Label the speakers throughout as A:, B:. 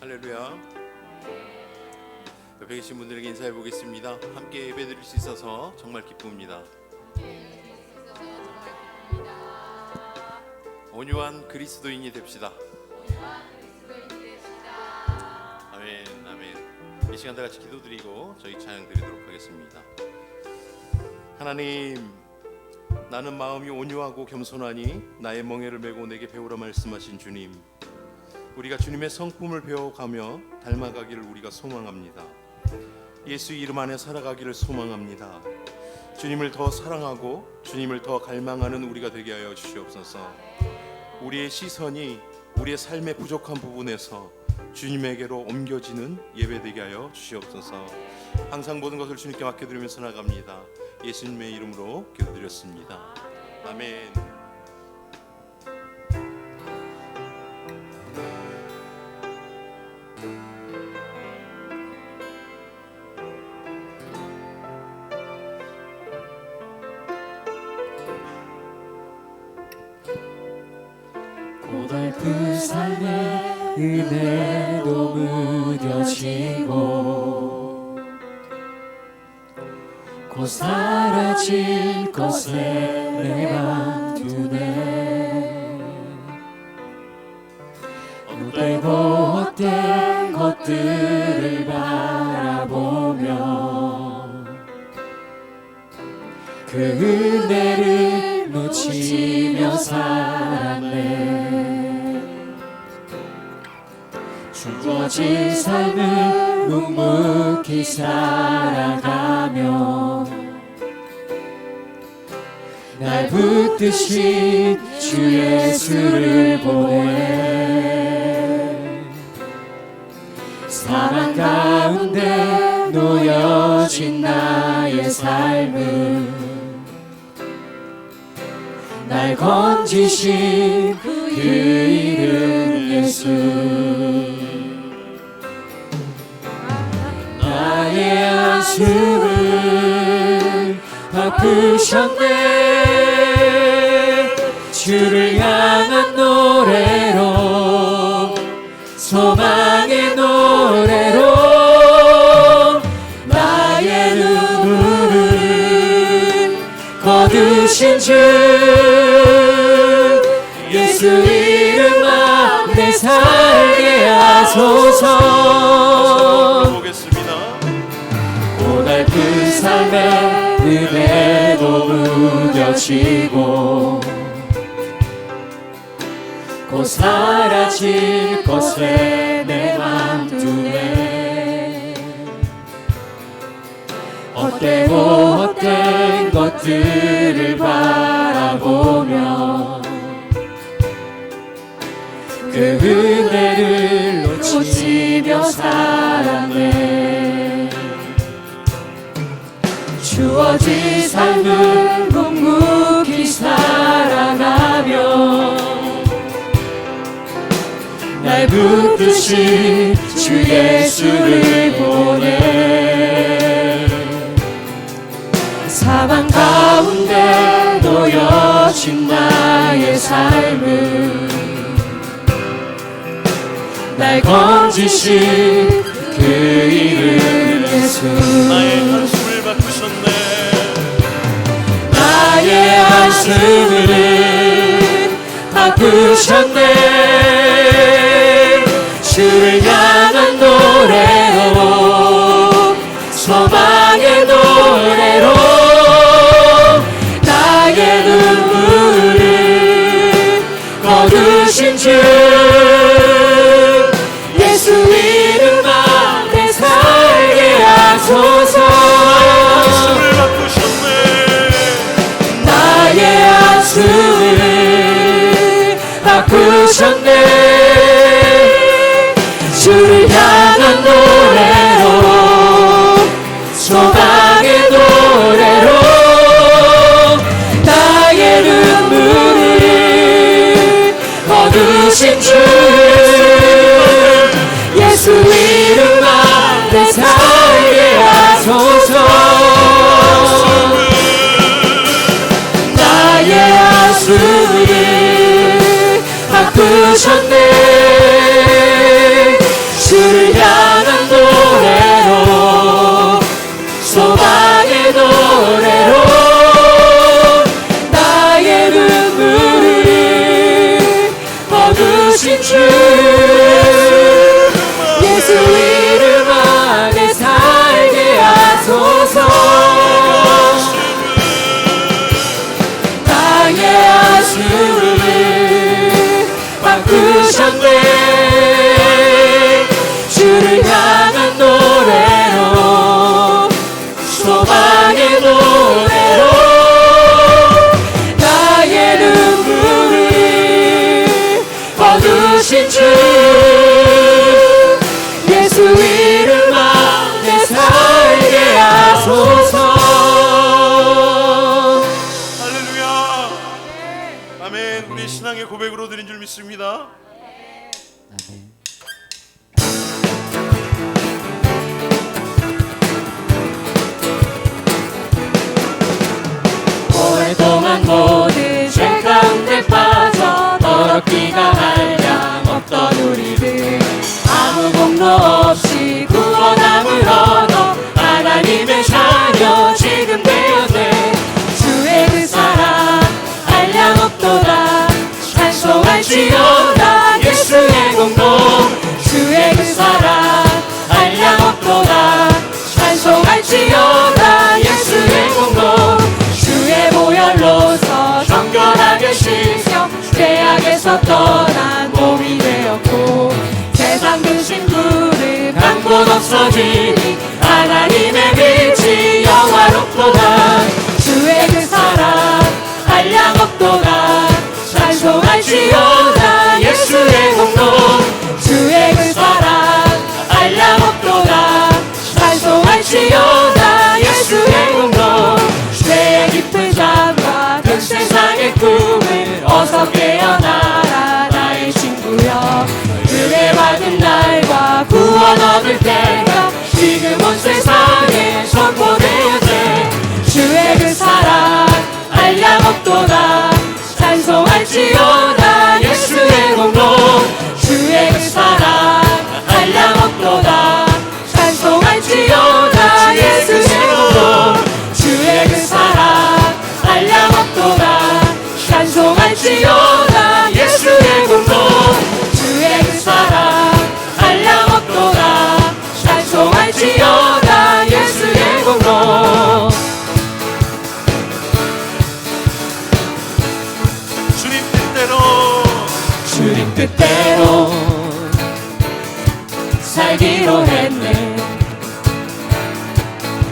A: 할렐루야. 옆에 계신 분들에게 인사해 보겠습니다. 함께 예배 드릴 수 있어서 정말 기쁩니다. 온유한 그리스도인이 됩시다. 아멘, 아멘. 이 시간 다 같이 기도드리고 저희 찬양 드리도록 하겠습니다. 하나님, 나는 마음이 온유하고 겸손하니 나의 멍에를 메고 내게 배우라 말씀하신 주님, 우리가 주님의 성품을 배워가며 닮아가기를 우리가 소망합니다. 예수 이름 안에 살아가기를 소망합니다. 주님을 더 사랑하고 주님을 더 갈망하는 우리가 되게 하여 주시옵소서. 우리의 시선이 우리의 삶의 부족한 부분에서 주님에게로 옮겨지는 예배되게 하여 주시옵소서. 항상 모든 것을 주님께 맡겨드리면서 나갑니다. 예수님의 이름으로 기도드렸습니다. 아멘.
B: 고달픈 삶의 은혜도 무뎌지고 곧 사라질 것에 내 맘 두네. 헛되고 헛된 것들을 바라보며 그 은혜를 놓치며 살았네. 주어진 삶을 묵묵히 살아가며 날 붙드신 주 예수를 보내. 사랑 가운데 놓여진 나의 삶은 날 건지신 그 이름 예수. 나의 안수를 바꾸셨네. 주를 향한 노래로, 소망의 노래로 나의 눈물을 거두신 주 예수 이름 앞에 살게 하소서. 고달픈 삶의 은혜도 무뎌지고 곧 사라질 것에 내 맘 두네. 헛되고 헛된 것들을 바라보며 그 은혜를 놓치며 살았네. 주어진 삶을 묵묵히 살아가며 날 붙드신 주 예수를 보내. 사망 가운데 놓여진 나의 삶을 날 건지신 그 이름 예수.
A: 나의 한숨을 바꾸셨네.
B: 나의 한숨을 바꾸셨네. 주를 향한 노래로, 소망의 노래로 나의 눈물을 거두신 주 예수 이름 앞에 살게 하소서. 나의 한숨을 바꾸셨네. 주를 예수 이름 안에 살게 하소서. 나의 아쉬움을 바꾸셨네. 주를 향한 노래로, 소망의 노래로 나의 눈물을 거두신 주 예수 이름 안에 살게 하소서.
A: 할렐루야. 아멘. 우리 신앙의 고백으로 드린 줄 믿습니다.
B: 오랫동안 모든 죄 가운데 빠져 더럽기가 한량 없던 우리들, 아무 공로 없이 구원함을 얻어 하나님의 자녀 지금 되었네. 주의 그 사랑 한량 없도다. 찬송할지어다 예수의 공로. 주의 그 사랑 한량 없도다. 찬송할지어다 예수의 공로. 주의 보혈로서 정결하게 씻겨 죄악에서 떠난 몸이 되었고, 세상 근심 무릎 한 곳 없어지니 하나님의 빛이 영화롭도다. 주의 그 사랑 한량 없도다. 찬송할지어다 예수의 공로. 주의 그 사랑 한량 없도다. 찬송할지어다 예수의 공로. 죄의 깊은 잠과 그 세상의 꿈을 어서 깨어나라 나의 친구여. 은혜 받은 날과 구원 얻을 때가 지금 온 세상에 선포되었네. 주의 그 사랑 한량 없도다. 찬송할지어다 예수의 공로. 주의 그 사랑 한량 없도다. 찬송할지어다 예수의 공로. 주의 그 사랑 한량 없도다. 찬송할지어다 예수의 공로. 주의 그 사랑 한량 없도다. 찬송할지어다 예수의 공로.
A: 주님 뜻대로,
B: 주님 뜻대로 살기로 했네.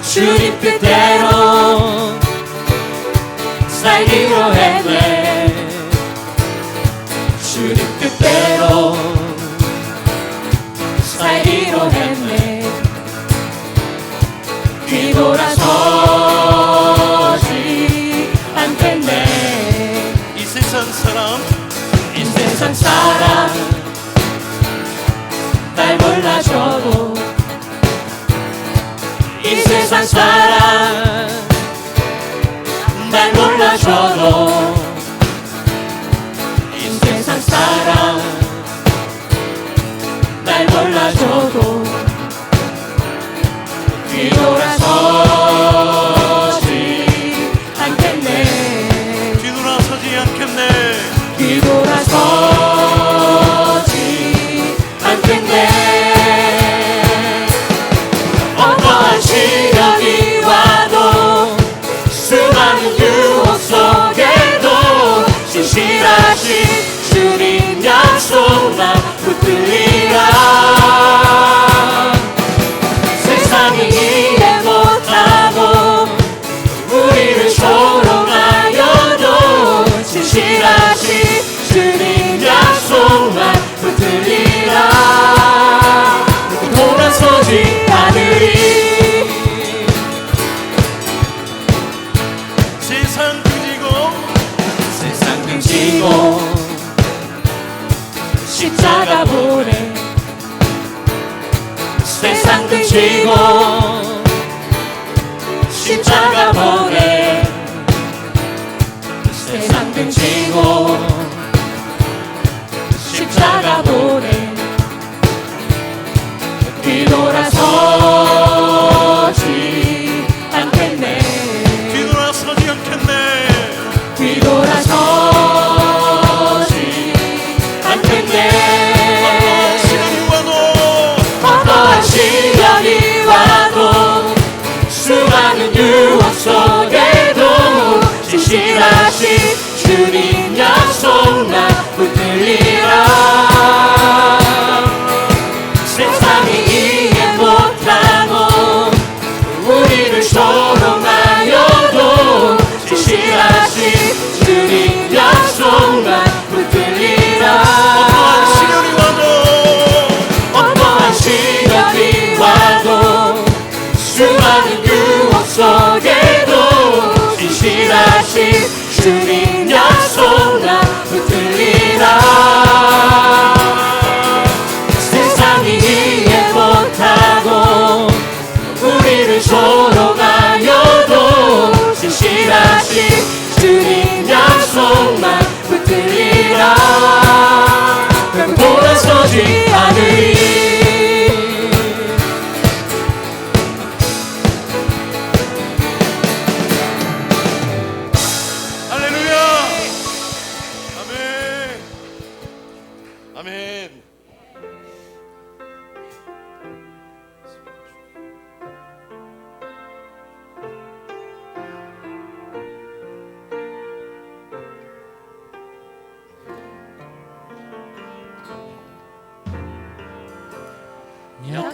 B: 주님 뜻대로 살기로 했네. 주님 뜻대로 살기로 했네. 뒤돌아서지 않겠네.
A: 이 세상 사람,
B: 이 세상 사람 날 몰라줘도, 이 세상 사람 날 몰라줘도, 이 세상 사람 날 몰라줘도 뒤돌아서지 않겠네.
A: 뒤돌아서지 않겠네.
B: 뒤돌아서지 않겠네. 어떠한 시련이 와도, 수많은 유혹 속에도 진실하신 주님 약속만 붙들리라. 세상이 이해 못하고 우리를 조롱하여도 진실하신 주님 약속만 붙들리라. 돌아서지 않으리.
A: 세상 등지고,
B: 세상 등지고 십자가 보내. 세상 등지고 십자가 보내. 세상 등지고 십자가 보내. 뒤돌아서지 않겠네.
A: 뒤돌아서지 않겠네.
B: 뒤돌아서지 않겠네.
A: 시간이 와도,
B: 어떠한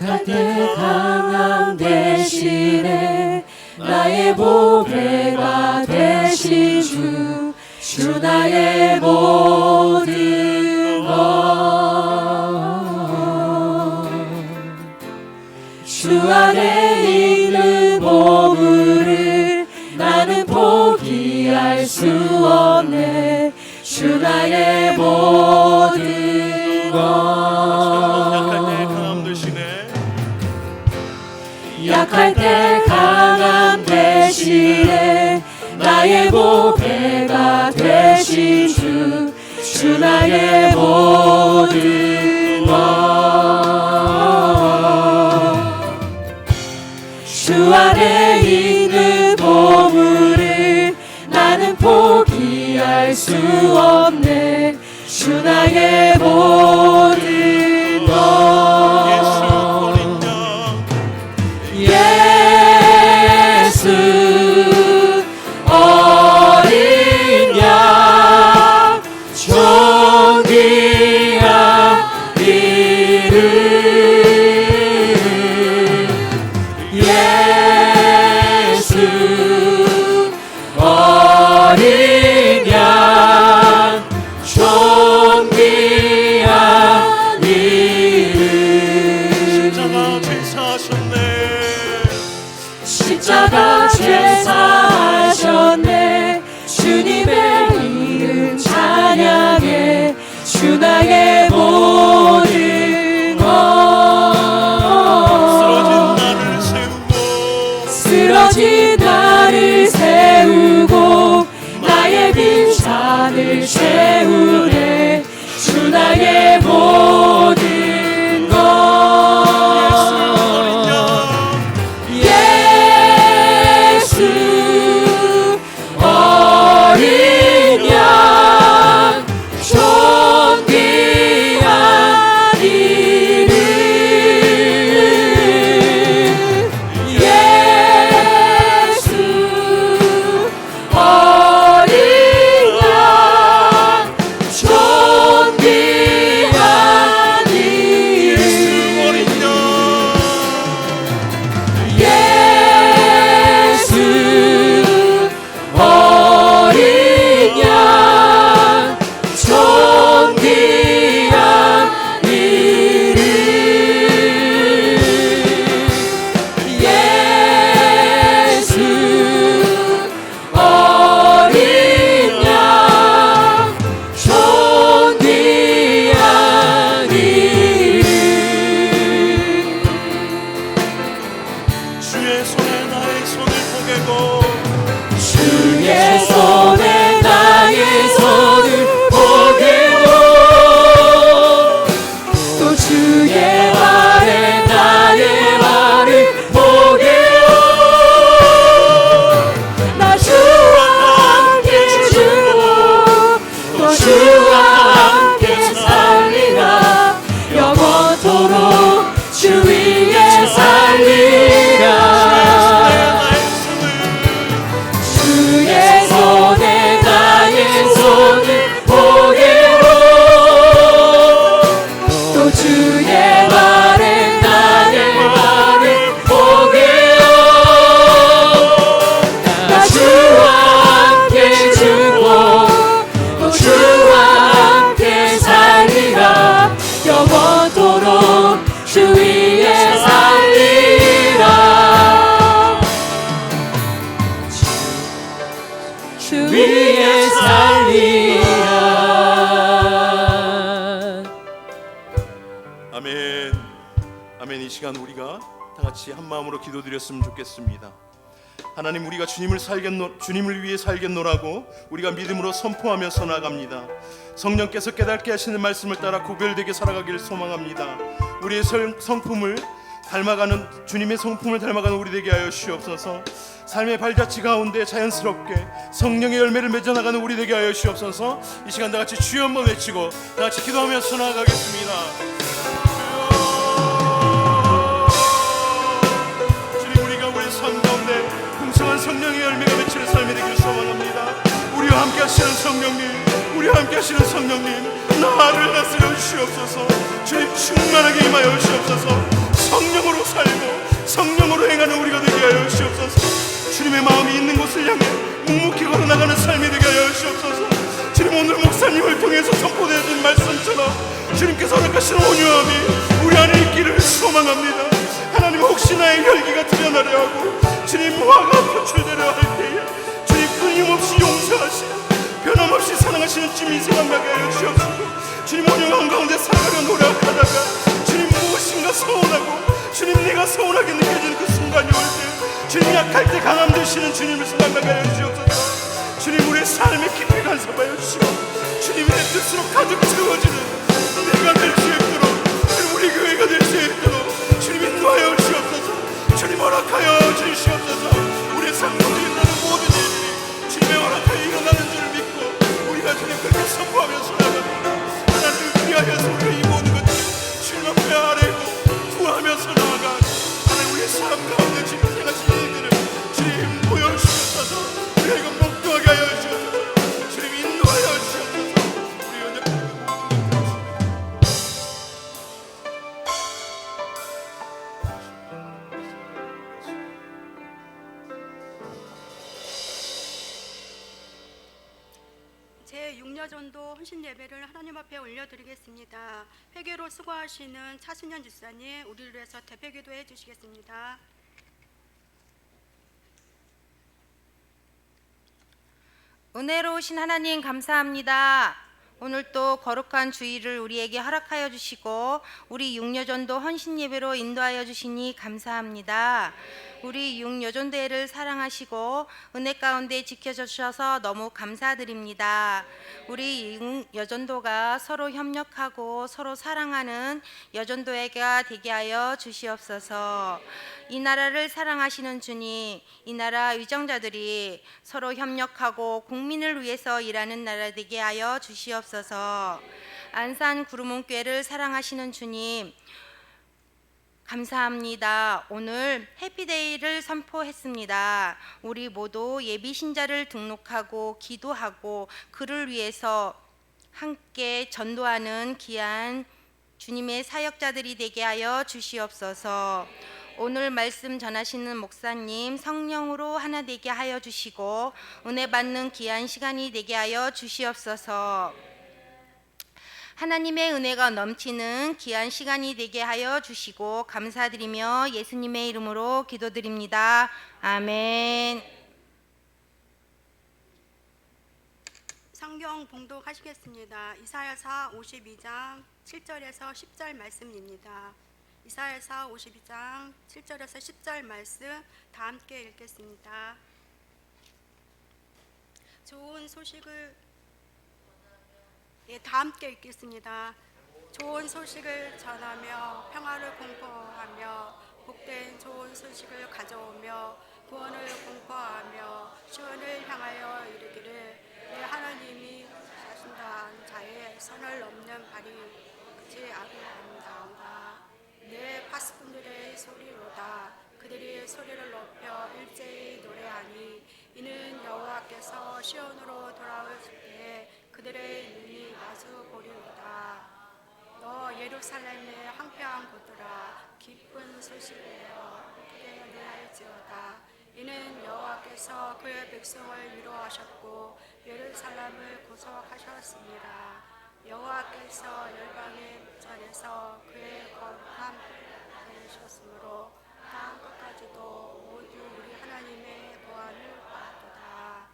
B: 약할 때 강함 대신에 나의 보배가 되신 주 나의 모든 것. 주 안에 있는 보물을 나는 포기할 수 없네. 주 나의 모든 것. 약할 때 강함 대신에 나의 보배가 되신 주 나의 모든 것. 주 안에 있는 보물을 나는 포기할 수 없네. 주 나의 모든 것. 예수 어린 양 존귀한 이름. 예수 어린 양 존귀한 이름. 십자가 죄사하셨네. 주님의 이름 찬양해. 주 나의 모든 것. 쓰러진 나를 세우고 나의 빈산을 채우네. 주 나의 모든 것. 예수 어린 양 존귀한 이름. 예수 어린 양 존귀한 이름. 예수 어린 양 존귀한 이름. 예수 어린 양 존귀한 이름.
A: 주의 손에 나의 손을 포개고
B: 주의 손에 나의 손을 포개고 또 주의 발에 나의 발을 포개고 나 주와 함께 주고 또 주와 함께 살리라. 영원토록 주 위에 살리라. 주의 손에 나의 손을 포개고 또 주의 발에 나의 발을 포개고 나 주와 함께 죽고 또 주와 함께 살리라. 영원토록 주 위에 살리라. 주 위에 살리라.
A: 아멘. 아멘. 이 시간 우리가 다 같이 한 마음으로 기도드렸으면 좋겠습니다. 하나님, 우리가 주님을 위해 살겠노라고 우리가 믿음으로 선포하면서 나갑니다. 성령께서 깨닫게 하시는 말씀을 따라 구별되게 살아가기를 소망합니다. 우리의 성품을 닮아가는, 주님의 성품을 닮아가는 우리 되게 하여 주옵소서. 삶의 발자취 가운데 자연스럽게 성령의 열매를 맺어나가는 우리 되게 하여 주옵소서. 이 시간 다 같이 주여 한번 외치고 다 같이 기도하면서 나아가겠습니다. 주님, 우리가 우리 삶 가운데 풍성한 성령의 열매가 맺히는 삶이 되기를 소망합니다. 우리와 함께 하시는 성령님, 우리와 함께 하시는 성령님, 나를 다스려 주시옵소서. 주님, 충만하게 임하여 주시옵소서. 성령으로 살고 성령으로 행하는 우리가 되게 하여 주옵소서. 주님의 마음이 있는 곳을 향해 묵묵히 걸어나가는 삶이 되게 하여 주옵소서. 주님, 오늘 목사님을 통해서 선포되어진 말씀처럼 주님께서 허락하신 온유함이 우리 안에 있기를 소망합니다. 하나님, 혹시 나의 혈기가 드러나려 하고 주님 화가 표출되려 할 때에 주님 끊임없이 용서하시고 변함없이 사랑하시는 주님이 생각나게 하여 주옵소서. 주님, 온유한 가운데 살아가려 노력하다가 주님 무엇인가 서운하고 주님 내가 서운하게 느껴지는 그 순간이 올 때 주님 약할 때 강함 되시는 주님을 생각나게 하여 주옵소서. 주님, 우리의 삶에 깊이 간섭하여 주시고 주님의 뜻으로 가득 채워지는 내가 될 수 있도록 주님, 우리 교회가 될 수 있도록 주님 인도하여 주옵소서. 주님 허락하여 주시옵소서. 우리의 삶 가운데 일어나는 모든 일이 주님의 허락하여 일어나는 줄 믿고 우리가 주님 그렇게 선포하면서 나갑니다. 하나님, 위하여서 우리가 이 모든 것들 주님 앞에 아뢰고 구하면서 나아가 하나님, 우리의 삶 가운데 주님 행하신 일들을 주님 보여주셔서 우리가 이거 목도하게 하여 주옵소서. 주님 인도하여 주옵소서. 우리 연약한
C: 제6여전도 헌신 예배를 하나님 앞에 올려드리겠습니다. 회개로 수고하시는 차순현 집사님, 우리를 위해서 대표기도 해주시겠습니다.
D: 은혜로우신 하나님 감사합니다. 오늘 또 거룩한 주일을 우리에게 허락하여 주시고 우리 육여전도 헌신 예배로 인도하여 주시니 감사합니다. 우리 육여전도회를 사랑하시고 은혜 가운데 지켜주셔서 너무 감사드립니다. 우리 육여전도가 서로 협력하고 서로 사랑하는 여전도회가 되게 하여 주시옵소서. 이 나라를 사랑하시는 주님, 이 나라 위정자들이 서로 협력하고 국민을 위해서 일하는 나라 되게 하여 주시옵소서. 안산 구름원교회를 사랑하시는 주님, 감사합니다. 오늘 해피데이를 선포했습니다. 우리 모두 예비 신자를 등록하고 기도하고 그를 위해서 함께 전도하는 귀한 주님의 사역자들이 되게 하여 주시옵소서. 오늘 말씀 전하시는 목사님 성령으로 하나 되게 하여 주시고 은혜 받는 귀한 시간이 되게 하여 주시옵소서. 하나님의 은혜가 넘치는 귀한 시간이 되게 하여 주시고 감사드리며 예수님의 이름으로 기도드립니다. 아멘.
C: 성경 봉독하시겠습니다. 이사야서 52장 7절에서 10절 말씀입니다. 이사야서 52장 7절에서 10절 말씀 다 함께 읽겠습니다. 좋은 소식을 다 함께 읽겠습니다. 좋은 소식을 전하며 평화를 공포하며 복된 좋은 소식을 가져오며 구원을 공포하며 시온을 향하여 이르기를 내 하나님이 자신다한 자의 선을 넘는 발이 그치 아비나온다. 내 파수꾼들의 소리로다. 그들이 소리를 높여 일제히 노래하니 이는 여호와께서 시온으로 돌아올 때에 그들의 눈이 마주 보리로다. 너 예루살렘의 황폐한 곳들아, 기쁜 소식이여 크게 노래할지어다. 이는 여호와께서 그의 백성을 위로하셨고 예루살렘을 구속하셨습니다. 여호와께서 열방의 전에서 그의 거룩한 표를 내셨으므로 땅 끝까지도 모두 우리 하나님의 보안을 받도다.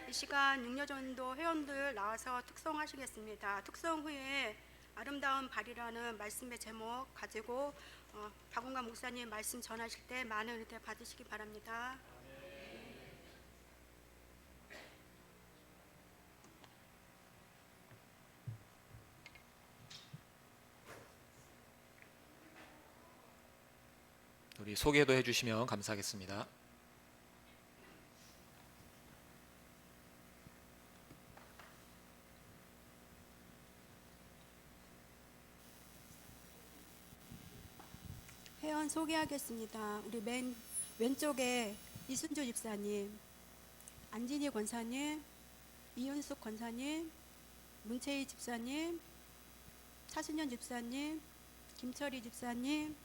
C: 이 시간 육여전도 회원들 나와서 특송하시겠습니다. 특송 후에 아름다운 발이라는 말씀의 제목 가지고 박원관 목사님 말씀 전하실 때 많은 은혜 받으시기 바랍니다.
B: 우리 소개도 해주시면 감사하겠습니다.
C: 회원 소개하겠습니다. 우리 맨 왼쪽에 이순주 집사님, 안진희 권사님, 이윤숙 권사님, 문채희 집사님, 차순현 집사님, 김철희 집사님,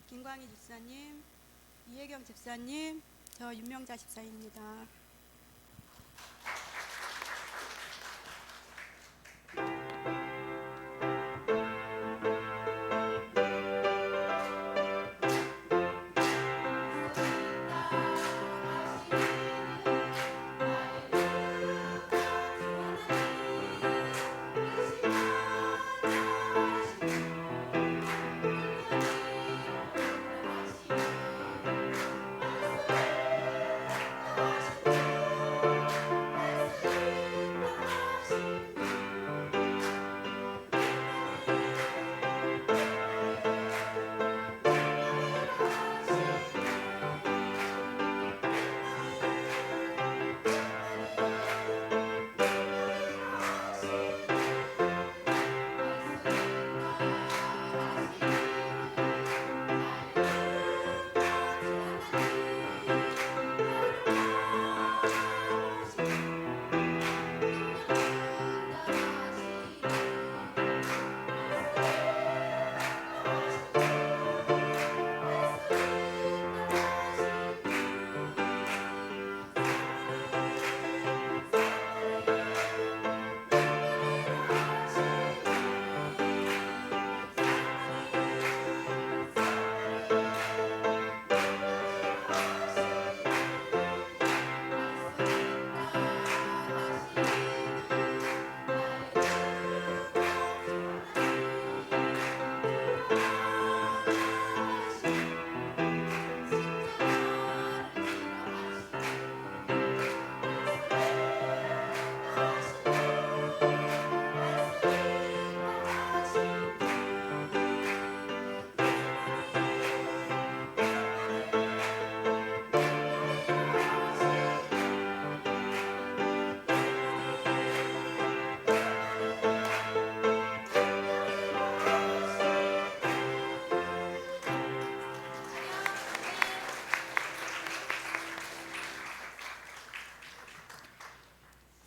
C: 김광희 집사님, 이혜경 집사님, 저 윤명자 집사입니다.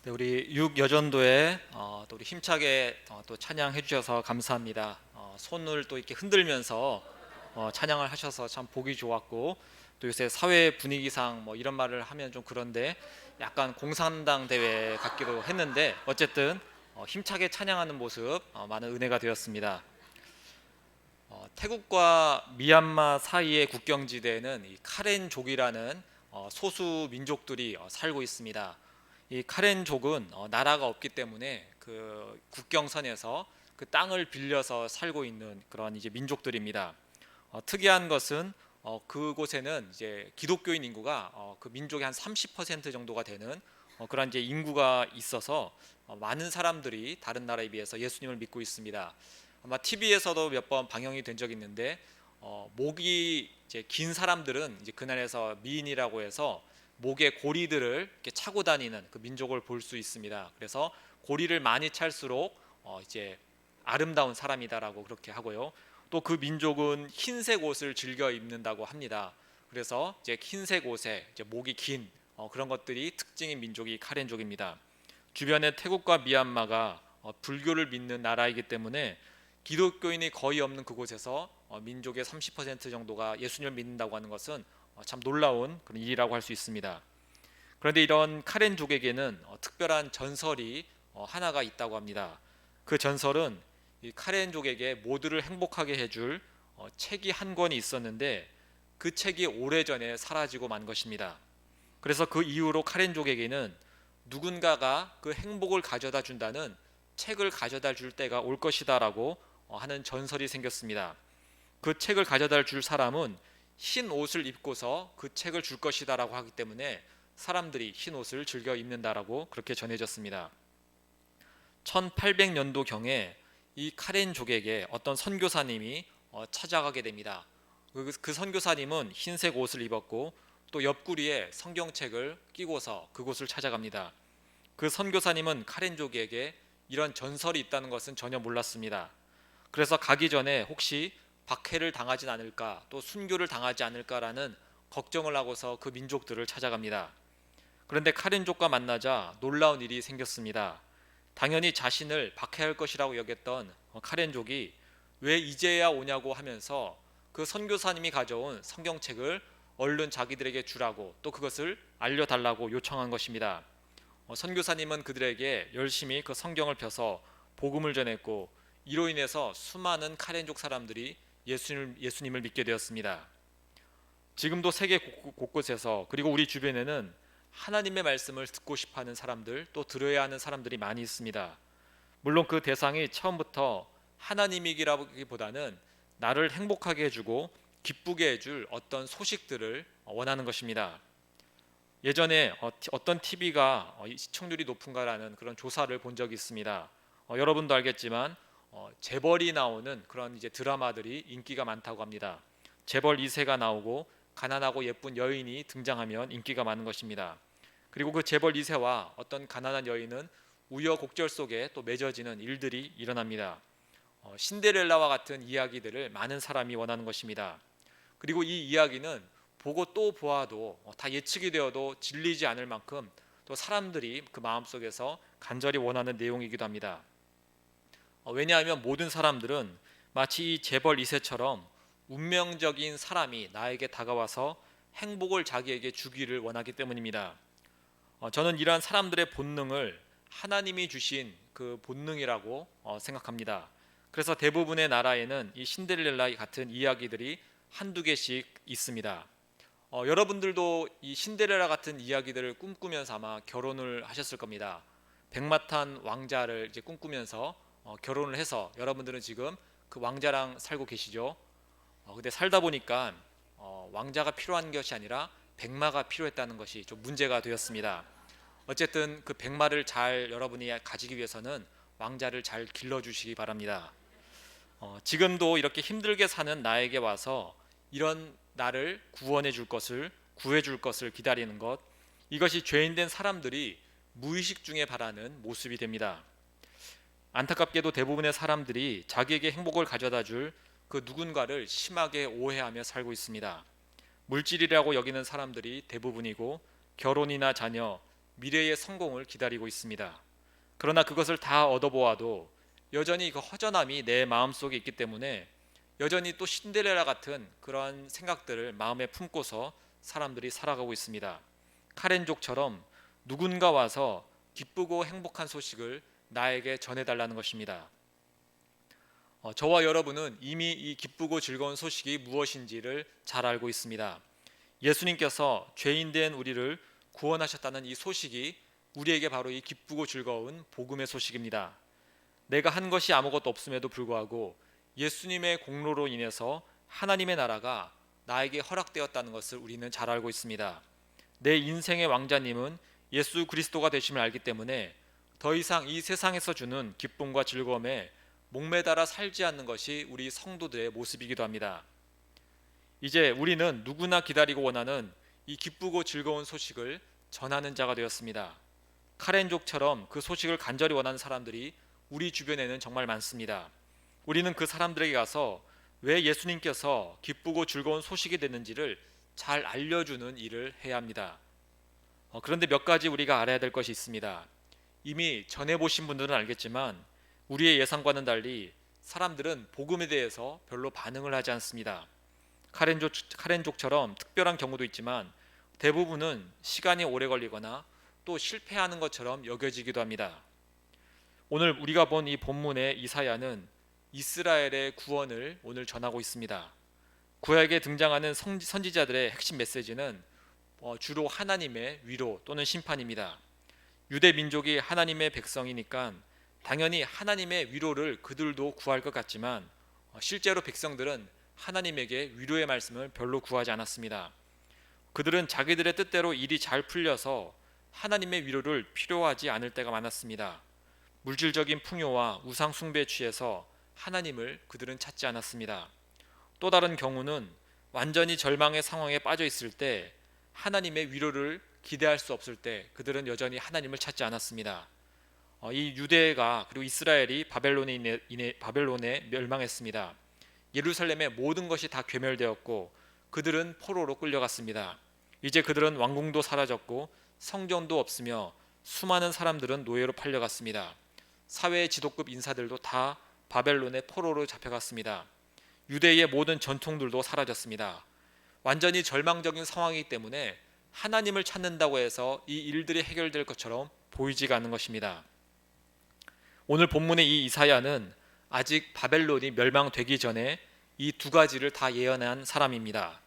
E: 네, 우리 육여전도에 또 우리 힘차게 또 찬양해 주셔서 감사합니다. 손을 또 이렇게 흔들면서 찬양을 하셔서 참 보기 좋았고, 또 요새 사회 분위기상 뭐 이런 말을 하면 좀 그런데 약간 공산당 대회 같기도 했는데 어쨌든 힘차게 찬양하는 모습 많은 은혜가 되었습니다. 태국과 미얀마 사이의 국경지대에는 이 카렌족이라는 소수 민족들이 살고 있습니다. 이 카렌족은 나라가 없기 때문에 그 국경선에서 그 땅을 빌려서 살고 있는 그런 이제 민족들입니다. 특이한 것은 그곳에는 이제 기독교인 인구가 그 민족의 한 30% 정도가 되는 그런 이제 인구가 있어서 많은 사람들이 다른 나라에 비해서 예수님을 믿고 있습니다. 아마 TV에서도 몇 번 방영이 된 적이 있는데 목이 이제 긴 사람들은 이제 그날에서 미인이라고 해서 목에 고리들을 이렇게 차고 다니는 그 민족을 볼 수 있습니다. 그래서 고리를 많이 찰수록 이제 아름다운 사람이다라고 그렇게 하고요. 또 그 민족은 흰색 옷을 즐겨 입는다고 합니다. 그래서 이제 흰색 옷에 이제 목이 긴 그런 것들이 특징인 민족이 카렌족입니다. 주변에 태국과 미얀마가 불교를 믿는 나라이기 때문에 기독교인이 거의 없는 그곳에서 민족의 30% 정도가 예수님을 믿는다고 하는 것은 참 놀라운 그런 일이라고 할 수 있습니다. 그런데 이런 카렌족에게는 특별한 전설이 하나가 있다고 합니다. 그 전설은 이 카렌족에게 모두를 행복하게 해줄 책이 한 권이 있었는데 그 책이 오래전에 사라지고 만 것입니다. 그래서 그 이후로 카렌족에게는 누군가가 그 행복을 가져다 준다는 책을 가져다 줄 때가 올 것이다 라고 하는 전설이 생겼습니다. 그 책을 가져다 줄 사람은 흰 옷을 입고서 그 책을 줄 것이다 라고 하기 때문에 사람들이 흰 옷을 즐겨 입는다라고 그렇게 전해졌습니다. 1800년도경에 이 카렌족에게 어떤 선교사님이 찾아가게 됩니다. 그 선교사님은 흰색 옷을 입었고 또 옆구리에 성경책을 끼고서 그곳을 찾아갑니다. 그 선교사님은 카렌족에게 이런 전설이 있다는 것은 전혀 몰랐습니다. 그래서 가기 전에 혹시 박해를 당하진 않을까, 또 순교를 당하지 않을까라는 걱정을 하고서 그 민족들을 찾아갑니다. 그런데 카렌족과 만나자 놀라운 일이 생겼습니다. 당연히 자신을 박해할 것이라고 여겼던 카렌족이 왜 이제야 오냐고 하면서 그 선교사님이 가져온 성경책을 얼른 자기들에게 주라고 또 그것을 알려달라고 요청한 것입니다. 선교사님은 그들에게 열심히 그 성경을 펴서 복음을 전했고 이로 인해서 수많은 카렌족 사람들이 예수님을 믿게 되었습니다. 지금도 세계 곳곳에서 그리고 우리 주변에는 하나님의 말씀을 듣고 싶어하는 사람들, 또 들어야 하는 사람들이 많이 있습니다. 물론 그 대상이 처음부터 하나님이기보다는 나를 행복하게 해주고 기쁘게 해줄 어떤 소식들을 원하는 것입니다. 예전에 어떤 TV가 시청률이 높은가라는 그런 조사를 본 적이 있습니다. 여러분도 알겠지만 재벌이 나오는 그런 이제 드라마들이 인기가 많다고 합니다. 재벌 2세가 나오고 가난하고 예쁜 여인이 등장하면 인기가 많은 것입니다. 그리고 그 재벌 2세와 어떤 가난한 여인은 우여곡절 속에 또 맺어지는 일들이 일어납니다. 신데렐라와 같은 이야기들을 많은 사람이 원하는 것입니다. 그리고 이 이야기는 보고 또 보아도 다 예측이 되어도 질리지 않을 만큼 또 사람들이 그 마음속에서 간절히 원하는 내용이기도 합니다. 왜냐하면 모든 사람들은 마치 이 재벌 2세처럼 운명적인 사람이 나에게 다가와서 행복을 자기에게 주기를 원하기 때문입니다. 저는 이러한 사람들의 본능을 하나님이 주신 그 본능이라고 생각합니다. 그래서 대부분의 나라에는 이 신데렐라 같은 이야기들이 한두 개씩 있습니다. 여러분들도 이 신데렐라 같은 이야기들을 꿈꾸면서 아마 결혼을 하셨을 겁니다. 백마탄 왕자를 이제 꿈꾸면서 결혼을 해서 여러분들은 지금 그 왕자랑 살고 계시죠. 근데 살다 보니까 왕자가 필요한 것이 아니라 백마가 필요했다는 것이 좀 문제가 되었습니다. 어쨌든 그 백마를 잘 여러분이 가지기 위해서는 왕자를 잘 길러주시기 바랍니다. 지금도 이렇게 힘들게 사는 나에게 와서 이런 나를 구원해 줄 것을, 구해 줄 것을 기다리는 것, 이것이 죄인된 사람들이 무의식 중에 바라는 모습이 됩니다. 안타깝게도 대부분의 사람들이 자기에게 행복을 가져다 줄 그 누군가를 심하게 오해하며 살고 있습니다. 물질이라고 여기는 사람들이 대부분이고 결혼이나 자녀, 미래의 성공을 기다리고 있습니다. 그러나 그것을 다 얻어보아도 여전히 그 허전함이 내 마음속에 있기 때문에 여전히 또 신데렐라 같은 그런 생각들을 마음에 품고서 사람들이 살아가고 있습니다. 카렌족처럼 누군가 와서 기쁘고 행복한 소식을 나에게 전해달라는 것입니다. 저와 여러분은 이미 이 기쁘고 즐거운 소식이 무엇인지를 잘 알고 있습니다. 예수님께서 죄인된 우리를 구원하셨다는 이 소식이 우리에게 바로 이 기쁘고 즐거운 복음의 소식입니다. 내가 한 것이 아무것도 없음에도 불구하고 예수님의 공로로 인해서 하나님의 나라가 나에게 허락되었다는 것을 우리는 잘 알고 있습니다. 내 인생의 왕자님은 예수 그리스도가 되심을 알기 때문에 더 이상 이 세상에서 주는 기쁨과 즐거움에 목매달아 살지 않는 것이 우리 성도들의 모습이기도 합니다. 이제 우리는 누구나 기다리고 원하는 이 기쁘고 즐거운 소식을 전하는 자가 되었습니다. 카렌족처럼 그 소식을 간절히 원하는 사람들이 우리 주변에는 정말 많습니다. 우리는 그 사람들에게 가서 왜 예수님께서 기쁘고 즐거운 소식이 됐는지를 잘 알려주는 일을 해야 합니다. 그런데 몇 가지 우리가 알아야 될 것이 있습니다. 이미 전해보신 분들은 알겠지만 우리의 예상과는 달리 사람들은 복음에 대해서 별로 반응을 하지 않습니다. 카렌족처럼 특별한 경우도 있지만 대부분은 시간이 오래 걸리거나 또 실패하는 것처럼 여겨지기도 합니다. 오늘 우리가 본 이 본문의 이사야는 이스라엘의 구원을 오늘 전하고 있습니다. 구약에 등장하는 선지자들의 핵심 메시지는 주로 하나님의 위로 또는 심판입니다. 유대 민족이 하나님의 백성이니까 당연히 하나님의 위로를 그들도 구할 것 같지만 실제로 백성들은 하나님에게 위로의 말씀을 별로 구하지 않았습니다. 그들은 자기들의 뜻대로 일이 잘 풀려서 하나님의 위로를 필요하지 않을 때가 많았습니다. 물질적인 풍요와 우상 숭배에 취해서 하나님을 그들은 찾지 않았습니다. 또 다른 경우는 완전히 절망의 상황에 빠져 있을 때 하나님의 위로를 기대할 수 없을 때 그들은 여전히 하나님을 찾지 않았습니다. 이 유대가 그리고 이스라엘이 바벨론에 멸망했습니다. 예루살렘의 모든 것이 다 괴멸되었고 그들은 포로로 끌려갔습니다. 이제 그들은 왕궁도 사라졌고 성전도 없으며 수많은 사람들은 노예로 팔려갔습니다. 사회의 지도급 인사들도 다 바벨론의 포로로 잡혀갔습니다. 유대의 모든 전통들도 사라졌습니다. 완전히 절망적인 상황이기 때문에 하나님을 찾는다고 해서 이 일들이 해결될 것처럼 보이지가 않는 것입니다. 오늘 본문의 이 이사야는 아직 바벨론이 멸망되기 전에 이 두 가지를 다 예언한 사람입니다.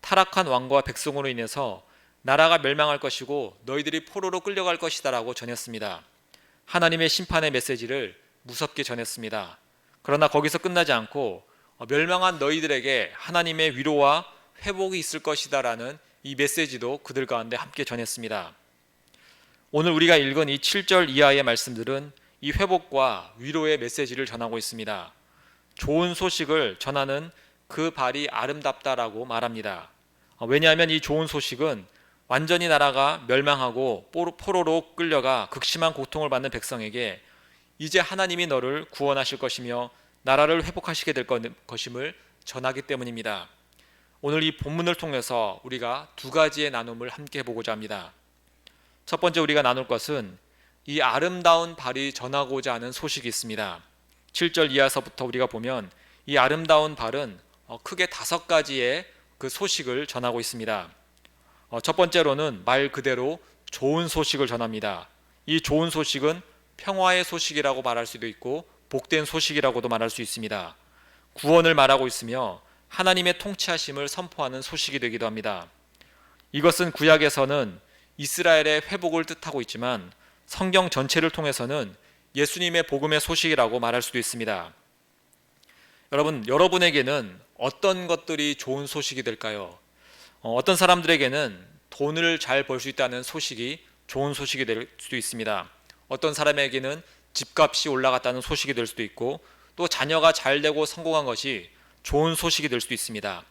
E: 타락한 왕과 백성으로 인해서 나라가 멸망할 것이고 너희들이 포로로 끌려갈 것이다 라고 전했습니다. 하나님의 심판의 메시지를 무섭게 전했습니다. 그러나 거기서 끝나지 않고 멸망한 너희들에게 하나님의 위로와 회복이 있을 것이다 라는 이 메시지도 그들 가운데 함께 전했습니다. 오늘 우리가 읽은 이 7절 이하의 말씀들은 이 회복과 위로의 메시지를 전하고 있습니다. 좋은 소식을 전하는 그 발이 아름답다라고 말합니다. 왜냐하면 이 좋은 소식은 완전히 나라가 멸망하고 포로로 끌려가 극심한 고통을 받는 백성에게 이제 하나님이 너를 구원하실 것이며 나라를 회복하시게 될 것임을 전하기 때문입니다. 오늘 이 본문을 통해서 우리가 두 가지의 나눔을 함께 해보고자 합니다. 첫 번째 우리가 나눌 것은 이 아름다운 발이 전하고자 하는 소식이 있습니다. 7절 이하서부터 우리가 보면 이 아름다운 발은 크게 5가지의 그 소식을 전하고 있습니다. 첫 번째로는 말 그대로 좋은 소식을 전합니다. 이 좋은 소식은 평화의 소식이라고 말할 수도 있고 복된 소식이라고도 말할 수 있습니다. 구원을 말하고 있으며 하나님의 통치하심을 선포하는 소식이 되기도 합니다. 이것은 구약에서는 이스라엘의 회복을 뜻하고 있지만 성경 전체를 통해서는 예수님의 복음의 소식이라고 말할 수도 있습니다. 여러분에게는 어떤 것들이 좋은 소식이 될까요? 어떤 사람들에게는 돈을 잘 벌 수 있다는 소식이 좋은 소식이 될 수도 있습니다. 어떤 사람에게는 집값이 올라갔다는 소식이 될 수도 있고 또 자녀가 잘 되고 성공한 것이 좋은 소식이 될 수도 있습니다.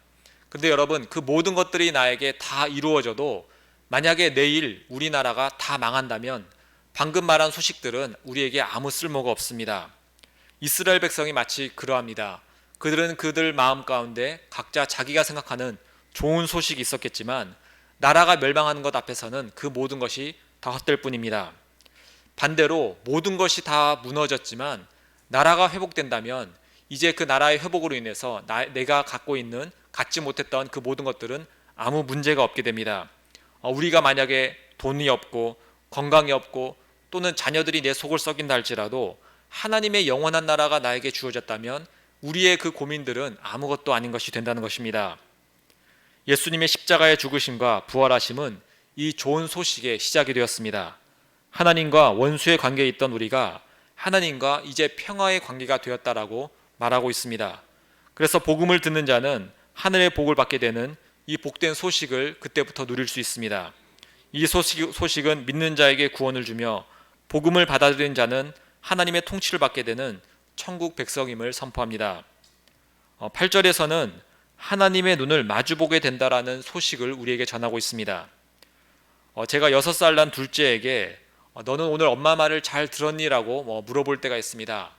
E: 근데 여러분, 그 모든 것들이 나에게 다 이루어져도 만약에 내일 우리나라가 다 망한다면 방금 말한 소식들은 우리에게 아무 쓸모가 없습니다. 이스라엘 백성이 마치 그러합니다. 그들은 그들 마음 가운데 각자 자기가 생각하는 좋은 소식이 있었겠지만 나라가 멸망하는 것 앞에서는 그 모든 것이 다 헛될 뿐입니다. 반대로 모든 것이 다 무너졌지만 나라가 회복된다면 이제 그 나라의 회복으로 인해서 내가 갖지 못했던 그 모든 것들은 아무 문제가 없게 됩니다. 우리가 만약에 돈이 없고 건강이 없고 또는 자녀들이 내 속을 썩인다 할지라도 하나님의 영원한 나라가 나에게 주어졌다면 우리의 그 고민들은 아무것도 아닌 것이 된다는 것입니다. 예수님의 십자가의 죽으심과 부활하심은 이 좋은 소식의 시작이 되었습니다. 하나님과 원수의 관계에 있던 우리가 하나님과 이제 평화의 관계가 되었다라고 말하고 있습니다. 그래서 복음을 듣는 자는 하늘의 복을 받게 되는 이 복된 소식을 그때부터 누릴 수 있습니다. 이 소식은 믿는 자에게 구원을 주며 복음을 받아들인 자는 하나님의 통치를 받게 되는 천국 백성임을 선포합니다. 8절에서는 하나님의 눈을 마주보게 된다라는 소식을 우리에게 전하고 있습니다. 제가 6살 난 둘째에게 너는 오늘 엄마 말을 잘 들었니? 라고 물어볼 때가 있습니다.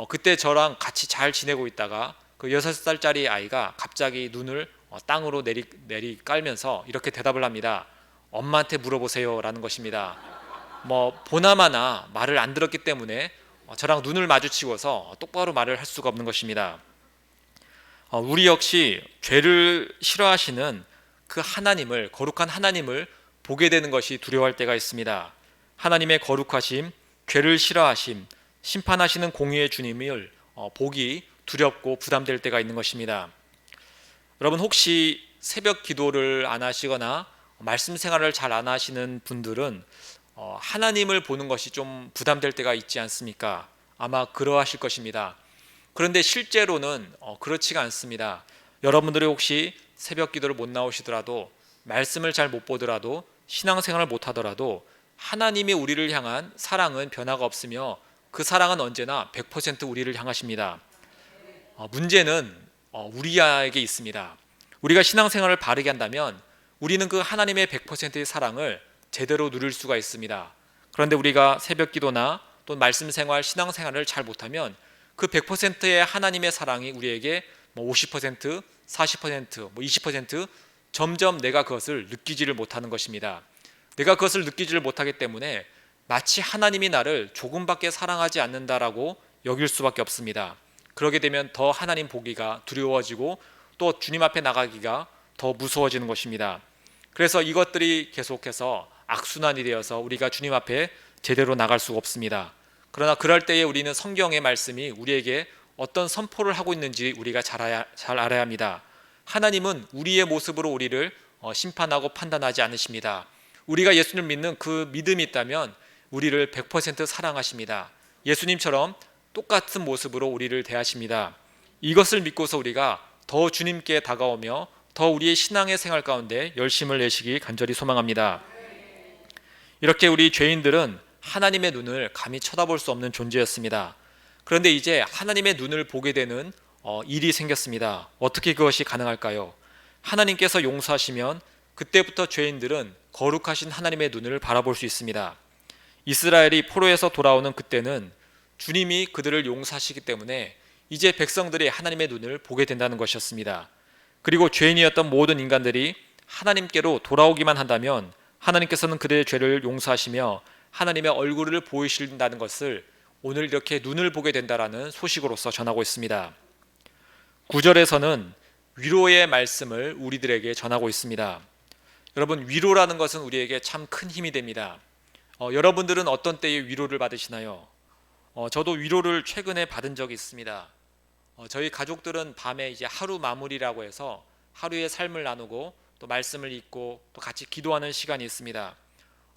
E: 그때 저랑 같이 잘 지내고 있다가 그 6살짜리 아이가 갑자기 눈을 땅으로 내리 깔면서 이렇게 대답을 합니다. 엄마한테 물어보세요 라는 것입니다. 보나마나 말을 안 들었기 때문에 저랑 눈을 마주치고서 똑바로 말을 할 수가 없는 것입니다. 우리 역시 죄를 싫어하시는 그 하나님을, 거룩한 하나님을 보게 되는 것이 두려워할 때가 있습니다. 하나님의 거룩하심, 죄를 싫어하심, 심판하시는 공의의 주님을 보기 두렵고 부담될 때가 있는 것입니다. 여러분, 혹시 새벽 기도를 안 하시거나 말씀 생활을 잘 안 하시는 분들은 하나님을 보는 것이 좀 부담될 때가 있지 않습니까? 아마 그러하실 것입니다. 그런데 실제로는 그렇지가 않습니다. 여러분들이 혹시 새벽 기도를 못 나오시더라도, 말씀을 잘 못 보더라도, 신앙생활을 못 하더라도 하나님의 우리를 향한 사랑은 변화가 없으며 그 사랑은 언제나 100% 우리를 향하십니다. 문제는 우리에게 있습니다. 우리가 신앙생활을 바르게 한다면 우리는 그 하나님의 100%의 사랑을 제대로 누릴 수가 있습니다. 그런데 우리가 새벽 기도나 또 말씀 생활, 신앙 생활을 잘 못하면 그 100%의 하나님의 사랑이 우리에게 50%, 40%, 20% 점점 내가 그것을 느끼지를 못하는 것입니다. 내가 그것을 느끼지를 못하기 때문에 마치 하나님이 나를 조금밖에 사랑하지 않는다라고 여길 수밖에 없습니다. 그러게 되면 더 하나님 보기가 두려워지고 또 주님 앞에 나가기가 더 무서워지는 것입니다. 그래서 이것들이 계속해서 악순환이 되어서 우리가 주님 앞에 제대로 나갈 수가 없습니다. 그러나 그럴 때에 우리는 성경의 말씀이 우리에게 어떤 선포를 하고 있는지 우리가 잘 알아야 합니다. 하나님은 우리의 모습으로 우리를 심판하고 판단하지 않으십니다. 우리가 예수님을 믿는 그 믿음이 있다면 우리를 100% 사랑하십니다. 예수님처럼 똑같은 모습으로 우리를 대하십니다. 이것을 믿고서 우리가 더 주님께 다가오며 더 우리의 신앙의 생활 가운데 열심을 내시기 간절히 소망합니다. 이렇게 우리 죄인들은 하나님의 눈을 감히 쳐다볼 수 없는 존재였습니다. 그런데 이제 하나님의 눈을 보게 되는 일이 생겼습니다. 어떻게 그것이 가능할까요? 하나님께서 용서하시면 그때부터 죄인들은 거룩하신 하나님의 눈을 바라볼 수 있습니다. 이스라엘이 포로에서 돌아오는 그때는 주님이 그들을 용서하시기 때문에 이제 백성들이 하나님의 눈을 보게 된다는 것이었습니다. 그리고 죄인이었던 모든 인간들이 하나님께로 돌아오기만 한다면 하나님께서는 그들의 죄를 용서하시며 하나님의 얼굴을 보이신다는 것을 오늘 이렇게 눈을 보게 된다라는 소식으로서 전하고 있습니다. 9절에서는 위로의 말씀을 우리들에게 전하고 있습니다. 여러분, 위로라는 것은 우리에게 참 큰 힘이 됩니다. 여러분들은 어떤 때에 위로를 받으시나요? 저도 위로를 최근에 받은 적이 있습니다. 저희 가족들은 밤에 이제 하루 마무리라고 해서 하루의 삶을 나누고 또 말씀을 읽고 또 같이 기도하는 시간이 있습니다.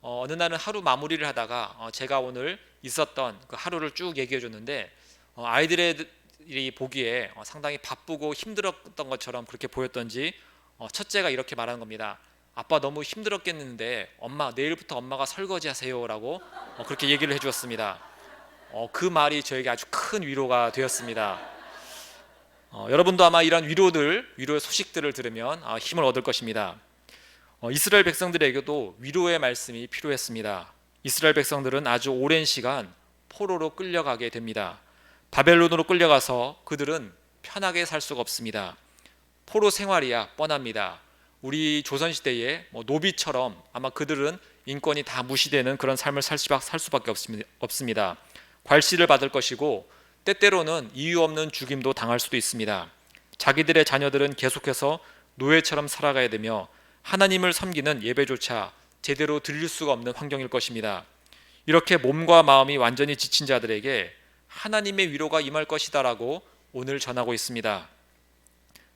E: 어느 날은 하루 마무리를 하다가 제가 오늘 있었던 그 하루를 쭉 얘기해 줬는데 아이들이 보기에 상당히 바쁘고 힘들었던 것처럼 그렇게 보였던지 첫째가 이렇게 말하는 겁니다. 아빠 너무 힘들었겠는데 엄마 내일부터 엄마가 설거지 하세요 라고 그렇게 얘기를 해주었습니다. 그 말이 저에게 아주 큰 위로가 되었습니다. 여러분도 아마 이런 위로의 소식들을 들으면 힘을 얻을 것입니다. 이스라엘 백성들에게도 위로의 말씀이 필요했습니다. 이스라엘 백성들은 아주 오랜 시간 포로로 끌려가게 됩니다. 바벨론으로 끌려가서 그들은 편하게 살 수가 없습니다. 포로 생활이야 뻔합니다. 우리 조선시대에 노비처럼 아마 그들은 인권이 다 무시되는 그런 삶을 살 수밖에 없습니다. 괄시를 받을 것이고 때때로는 이유 없는 죽임도 당할 수도 있습니다. 자기들의 자녀들은 계속해서 노예처럼 살아가야 되며 하나님을 섬기는 예배조차 제대로 드릴 수가 없는 환경일 것입니다. 이렇게 몸과 마음이 완전히 지친 자들에게 하나님의 위로가 임할 것이다라고 오늘 전하고 있습니다.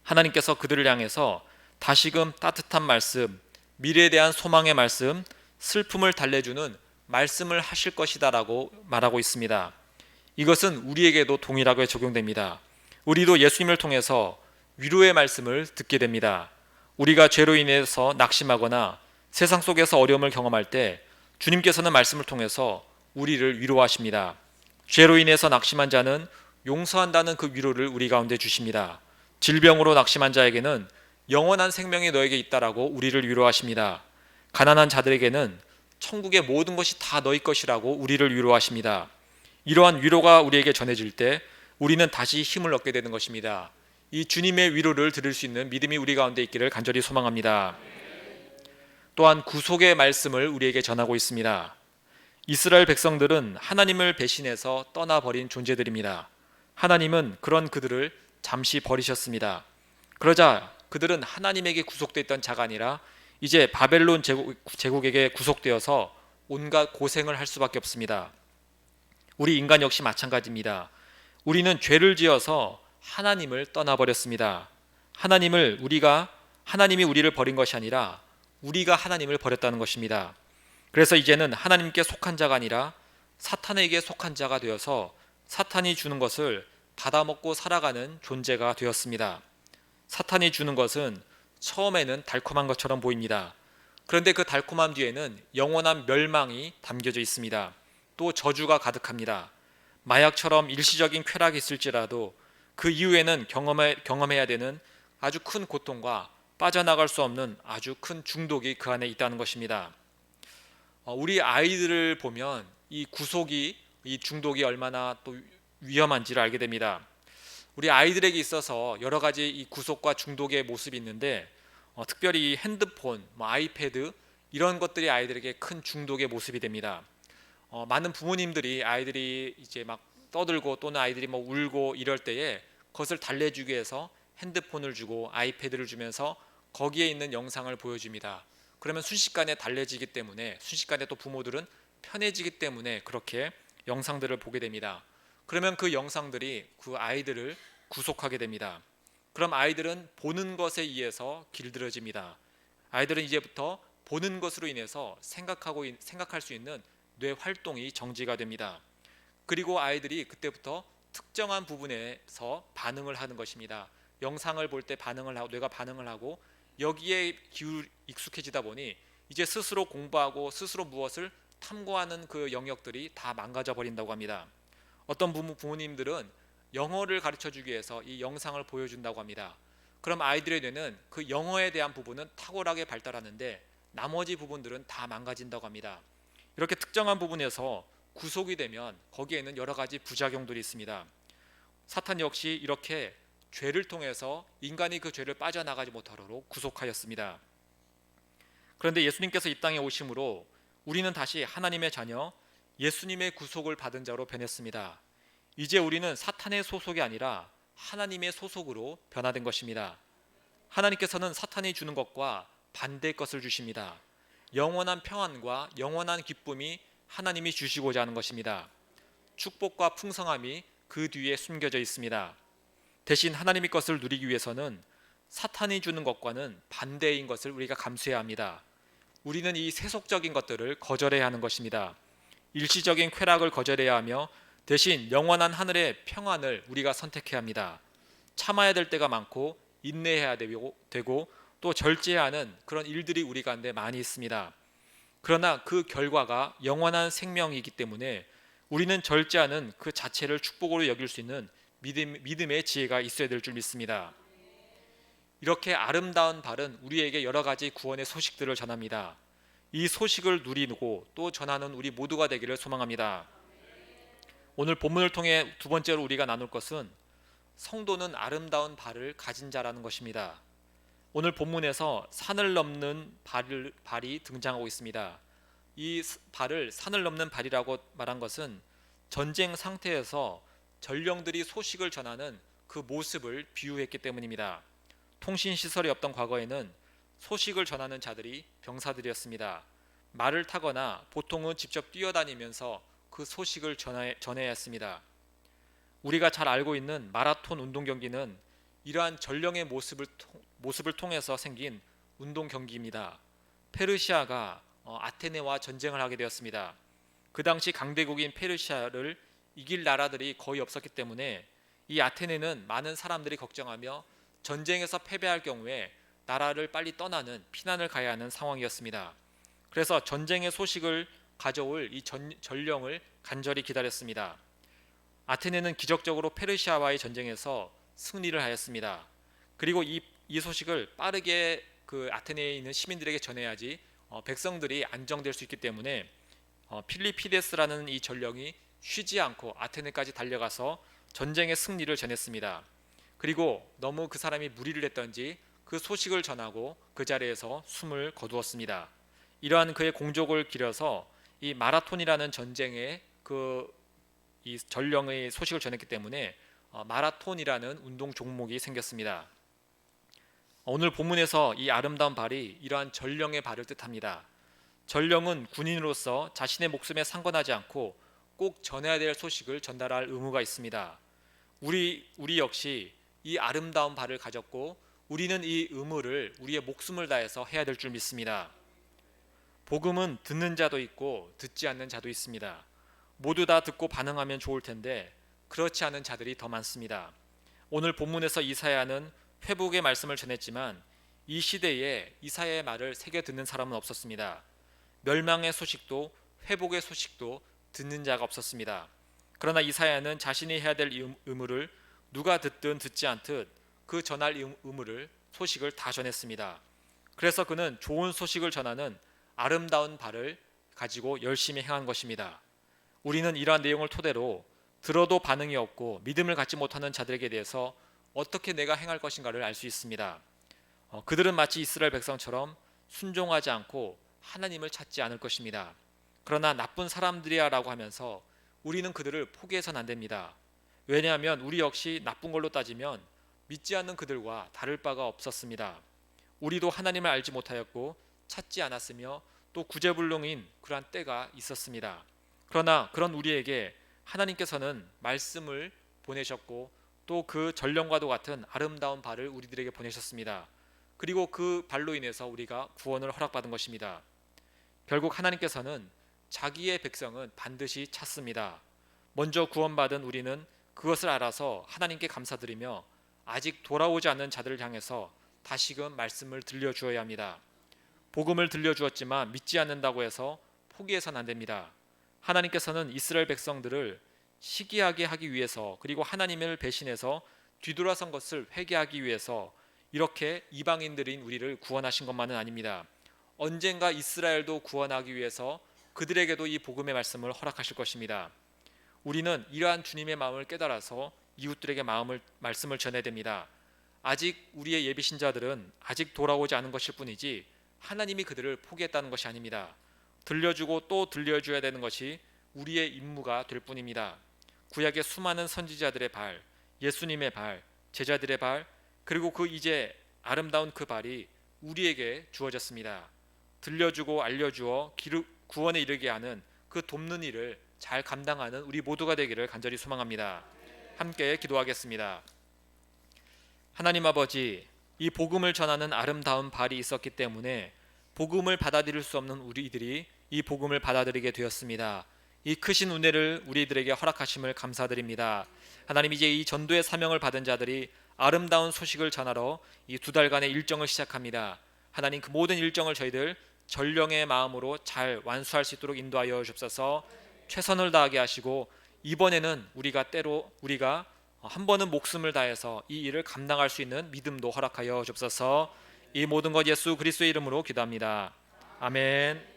E: 하나님께서 그들을 향해서 다시금 따뜻한 말씀, 미래에 대한 소망의 말씀, 슬픔을 달래주는 말씀을 하실 것이다라고 말하고 있습니다. 이것은 우리에게도 동일하게 적용됩니다. 우리도 예수님을 통해서 위로의 말씀을 듣게 됩니다. 우리가 죄로 인해서 낙심하거나 세상 속에서 어려움을 경험할 때 주님께서는 말씀을 통해서 우리를 위로하십니다. 죄로 인해서 낙심한 자는 용서한다는 그 위로를 우리 가운데 주십니다. 질병으로 낙심한 자에게는 영원한 생명이 너에게 있다라고 우리를 위로하십니다. 가난한 자들에게는 천국의 모든 것이 다 너희 것이라고 우리를 위로하십니다. 이러한 위로가 우리에게 전해질 때 우리는 다시 힘을 얻게 되는 것입니다. 이 주님의 위로를 들을 수 있는 믿음이 우리 가운데 있기를 간절히 소망합니다. 또한 구속의 말씀을 우리에게 전하고 있습니다. 이스라엘 백성들은 하나님을 배신해서 떠나버린 존재들입니다. 하나님은 그런 그들을 잠시 버리셨습니다. 그러자 그들은 하나님에게 구속되어 있던 자가 아니라 이제 바벨론 제국에게 구속되어서 온갖 고생을 할 수밖에 없습니다. 우리 인간 역시 마찬가지입니다. 우리는 죄를 지어서 하나님을 떠나버렸습니다. 하나님이 우리를 버린 것이 아니라 우리가 하나님을 버렸다는 것입니다. 그래서 이제는 하나님께 속한 자가 아니라 사탄에게 속한 자가 되어서 사탄이 주는 것을 받아먹고 살아가는 존재가 되었습니다. 사탄이 주는 것은 처음에는 달콤한 것처럼 보입니다. 그런데 그 달콤함 뒤에는 영원한 멸망이 담겨져 있습니다. 또 저주가 가득합니다. 마약처럼 일시적인 쾌락이 있을지라도 그 이후에는 경험해야 되는 아주 큰 고통과 빠져나갈 수 없는 아주 큰 중독이 그 안에 있다는 것입니다. 우리 아이들을 보면 이 중독이 얼마나 또 위험한지를 알게 됩니다. 우리 아이들에게 있어서 여러 가지 이 구속과 중독의 모습이 있는데 특별히 핸드폰, 아이패드 이런 것들이 아이들에게 큰 중독의 모습이 됩니다. 많은 부모님들이 아이들이 이제 막 떠들고 또는 아이들이 뭐 울고 이럴 때에 그것을 달래주기 위해서 핸드폰을 주고 아이패드를 주면서 거기에 있는 영상을 보여줍니다. 그러면 순식간에 달래지기 때문에, 순식간에 또 부모들은 편해지기 때문에 그렇게 영상들을 보게 됩니다. 그러면 그 영상들이 그 아이들을 구속하게 됩니다. 그럼 아이들은 보는 것에 의해서 길들여집니다. 아이들은 이제부터 보는 것으로 인해서 생각할 수 있는 뇌 활동이 정지가 됩니다. 그리고 아이들이 그때부터 특정한 부분에서 반응을 하는 것입니다. 영상을 볼 때 반응을 하고, 뇌가 반응을 하고 여기에 익숙해지다 보니 이제 스스로 공부하고 스스로 무엇을 탐구하는 그 영역들이 다 망가져 버린다고 합니다. 어떤 부모님들은 영어를 가르쳐 주기 위해서 이 영상을 보여준다고 합니다. 그럼 아이들의 뇌는 그 영어에 대한 부분은 탁월하게 발달하는데 나머지 부분들은 다 망가진다고 합니다. 이렇게 특정한 부분에서 구속이 되면 거기에는 여러 가지 부작용들이 있습니다. 사탄 역시 이렇게 죄를 통해서 인간이 그 죄를 빠져나가지 못하도록 구속하였습니다. 그런데 예수님께서 이 땅에 오심으로 우리는 다시 하나님의 자녀, 예수님의 구속을 받은 자로 변했습니다. 이제 우리는 사탄의 소속이 아니라 하나님의 소속으로 변화된 것입니다. 하나님께서는 사탄이 주는 것과 반대의 것을 주십니다. 영원한 평안과 영원한 기쁨이 하나님이 주시고자 하는 것입니다. 축복과 풍성함이 그 뒤에 숨겨져 있습니다. 대신 하나님의 것을 누리기 위해서는 사탄이 주는 것과는 반대인 것을 우리가 감수해야 합니다. 우리는 이 세속적인 것들을 거절해야 하는 것입니다. 일시적인 쾌락을 거절해야 하며 대신 영원한 하늘의 평안을 우리가 선택해야 합니다. 참아야 될 때가 많고 인내해야 되고 또 절제해야 하는 그런 일들이 우리 가운데 많이 있습니다. 그러나 그 결과가 영원한 생명이기 때문에 우리는 절제하는 그 자체를 축복으로 여길 수 있는 믿음의 지혜가 있어야 될 줄 믿습니다. 이렇게 아름다운 발은 우리에게 여러 가지 구원의 소식들을 전합니다. 이 소식을 누리고 또 전하는 우리 모두가 되기를 소망합니다. 오늘 본문을 통해 두 번째로 우리가 나눌 것은 성도는 아름다운 발을 가진 자라는 것입니다. 오늘 본문에서 산을 넘는 발이 등장하고 있습니다. 이 발을 산을 넘는 발이라고 말한 것은 전쟁 상태에서 전령들이 소식을 전하는 그 모습을 비유했기 때문입니다. 통신 시설이 없던 과거에는 소식을 전하는 자들이 병사들이었습니다. 말을 타거나 보통은 직접 뛰어다니면서 그 소식을 전해야 했습니다. 우리가 잘 알고 있는 마라톤 운동 경기는 이러한 전령의 모습을 통해서 생긴 운동 경기입니다. 페르시아가 아테네와 전쟁을 하게 되었습니다. 그 당시 강대국인 페르시아를 이길 나라들이 거의 없었기 때문에 이 아테네는 많은 사람들이 걱정하며 전쟁에서 패배할 경우에 나라를 빨리 떠나는 피난을 가야 하는 상황이었습니다. 그래서 전쟁의 소식을 가져올 이 전령을 간절히 기다렸습니다. 아테네는 기적적으로 페르시아와의 전쟁에서 승리를 하였습니다. 그리고 이 소식을 빠르게 그 아테네에 있는 시민들에게 전해야지 백성들이 안정될 수 있기 때문에 필리피데스라는 이 전령이 쉬지 않고 아테네까지 달려가서 전쟁의 승리를 전했습니다. 그리고 너무 그 사람이 무리를 했던지 그 소식을 전하고 그 자리에서 숨을 거두었습니다. 이러한 그의 공적을 기려서 이 마라톤이라는 전쟁의 이 전령의 소식을 전했기 때문에 마라톤이라는 운동 종목이 생겼습니다. 오늘 본문에서 이 아름다운 발이 이러한 전령의 발을 뜻합니다. 전령은 군인으로서 자신의 목숨에 상관하지 않고 꼭 전해야 될 소식을 전달할 의무가 있습니다. 우리 역시 이 아름다운 발을 가졌고 우리는 이 의무를 우리의 목숨을 다해서 해야 될 줄 믿습니다. 복음은 듣는 자도 있고 듣지 않는 자도 있습니다. 모두 다 듣고 반응하면 좋을 텐데 그렇지 않은 자들이 더 많습니다. 오늘 본문에서 이사야는 회복의 말씀을 전했지만 이 시대에 이사야의 말을 새겨 듣는 사람은 없었습니다. 멸망의 소식도 회복의 소식도 듣는 자가 없었습니다. 그러나 이사야는 자신이 해야 될 의무를 누가 듣든 듣지 않듯 그 전할 의무를 소식을 다 전했습니다. 그래서 그는 좋은 소식을 전하는 아름다운 발을 가지고 열심히 행한 것입니다. 우리는 이러한 내용을 토대로 들어도 반응이 없고 믿음을 갖지 못하는 자들에게 대해서 어떻게 내가 행할 것인가를 알 수 있습니다. 그들은 마치 이스라엘 백성처럼 순종하지 않고 하나님을 찾지 않을 것입니다. 그러나 나쁜 사람들이야 라고 하면서 우리는 그들을 포기해서는 안 됩니다. 왜냐하면 우리 역시 나쁜 걸로 따지면 믿지 않는 그들과 다를 바가 없었습니다. 우리도 하나님을 알지 못하였고 찾지 않았으며 또 구제불능인 그러한 때가 있었습니다. 그러나 그런 우리에게 하나님께서는 말씀을 보내셨고 또 그 전령과도 같은 아름다운 발을 우리들에게 보내셨습니다. 그리고 그 발로 인해서 우리가 구원을 허락받은 것입니다. 결국 하나님께서는 자기의 백성은 반드시 찾습니다. 먼저 구원받은 우리는 그것을 알아서 하나님께 감사드리며 아직 돌아오지 않는 자들을 향해서 다시금 말씀을 들려주어야 합니다. 복음을 들려주었지만 믿지 않는다고 해서 포기해서는 안 됩니다. 하나님께서는 이스라엘 백성들을 시기하게 하기 위해서 그리고 하나님을 배신해서 뒤돌아선 것을 회개하기 위해서 이렇게 이방인들인 우리를 구원하신 것만은 아닙니다. 언젠가 이스라엘도 구원하기 위해서 그들에게도 이 복음의 말씀을 허락하실 것입니다. 우리는 이러한 주님의 마음을 깨달아서 이웃들에게 말씀을 전해야 됩니다. 아직 우리의 예비신자들은 아직 돌아오지 않은 것일 뿐이지 하나님이 그들을 포기했다는 것이 아닙니다. 들려주고 또 들려줘야 되는 것이 우리의 임무가 될 뿐입니다. 구약의 수많은 선지자들의 발, 예수님의 발, 제자들의 발, 그리고 그 이제 아름다운 그 발이 우리에게 주어졌습니다. 들려주고 알려주어 구원에 이르게 하는 그 돕는 일을 잘 감당하는 우리 모두가 되기를 간절히 소망합니다. 함께 기도하겠습니다. 하나님 아버지, 이 복음을 전하는 아름다운 발이 있었기 때문에 복음을 받아들일 수 없는 우리들이 이 복음을 받아들이게 되었습니다. 이 크신 은혜를 우리들에게 허락하심을 감사드립니다. 하나님, 이제 이 전도의 사명을 받은 자들이 아름다운 소식을 전하러 이 2달간의 일정을 시작합니다. 하나님, 그 모든 일정을 저희들 전령의 마음으로 잘 완수할 수 있도록 인도하여 주옵소서. 최선을 다하게 하시고 이번에는 우리가 한 번은 목숨을 다해서 이 일을 감당할 수 있는 믿음도 허락하여 주옵소서. 이 모든 것 예수 그리스도의 이름으로 기도합니다. 아멘.